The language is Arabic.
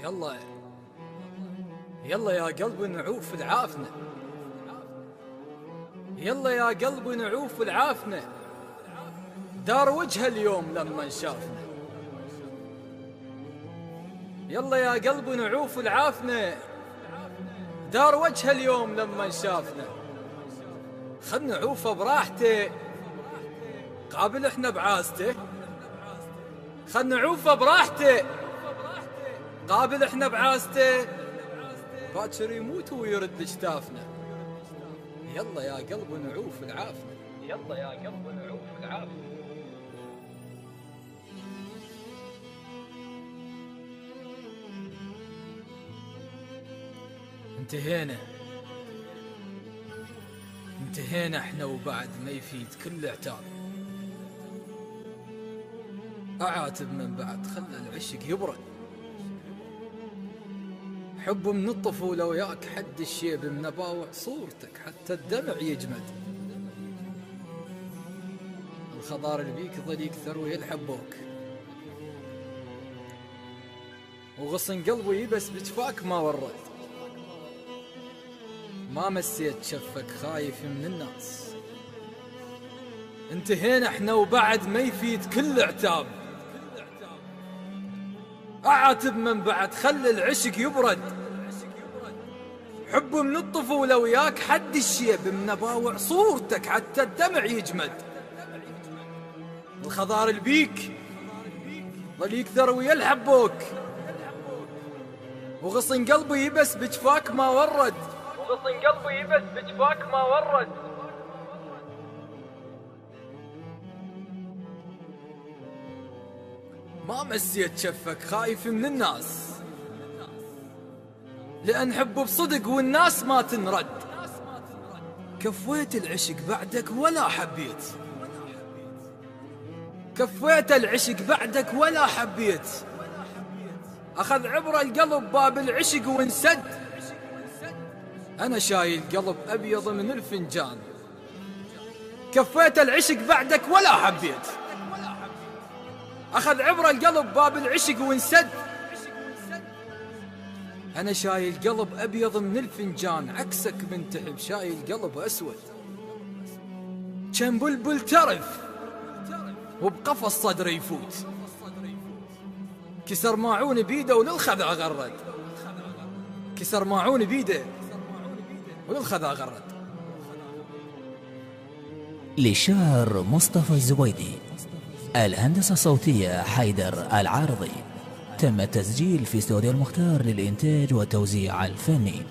يلا يلا يا قلبي نعوف العافنة، يلا يا قلبي نعوف العافنة، دار وجه اليوم لما شافنا. يلا يا قلبي نعوف العافنة، دار وجه اليوم لما شافنا. خل نعوفه براحته قابل احنا بعازته، خل نعوفه براحته قابل احنا بعازته، باكر يموت ويرد جتافنا. يلا يا قلبي نعوف العافنة، يلا يا قلبي نعوف العافنة. انتهينا احنا وبعد ما يفيد كل عتاب، اعاتب من بعد خلى العشق يبرد، حب من الطفولة وياك حد الشيب من اباوع صورتك حتى الدمع يجمد. الخضار اللي بيك ظل يكثر ويلحبوك، وغصن قلبي بس بجفاك ما ورد، ما مسيت شفك خايف من الناس. انتهينا احنا وبعد ما يفيد كل عتاب، اعاتب من بعد خلي العشق يبرد، حب من الطفولة وياك حد الشيب من اباوع صورتك حتى الدمع يجمد. الخضار البيك ظل يكثر ويلحبوك، وغصن قلبي يبس بجفاك ما ورد، وغصن قلبي يبس بجفاك ما ورد. ما مسيت شفك خايف من الناس، لأن حب بصدق والناس ما تنرد. كفيت العشق بعدك ولا حبيت، كفيت العشق بعدك ولا حبيت، أخذ عبر القلب باب العشق وانسد. أنا شايل قلب أبيض من الفنجان، كفيت العشق بعدك ولا حبيت، أخذ عبر القلب باب العشق وانسد. أنا شايل قلب أبيض من الفنجان، عكسك منتحب شايل قلب أسود. كم بلبل ترف وبقفص صدر يفوت، كسر ماعون بيده وللخذا غرد، كسر ماعون بيده وللخذا غرد. للشاعر مصطفى الزبيدي، الهندسة الصوتية حيدر العارضي. تم التسجيل في استوديو المختار للإنتاج والتوزيع الفني.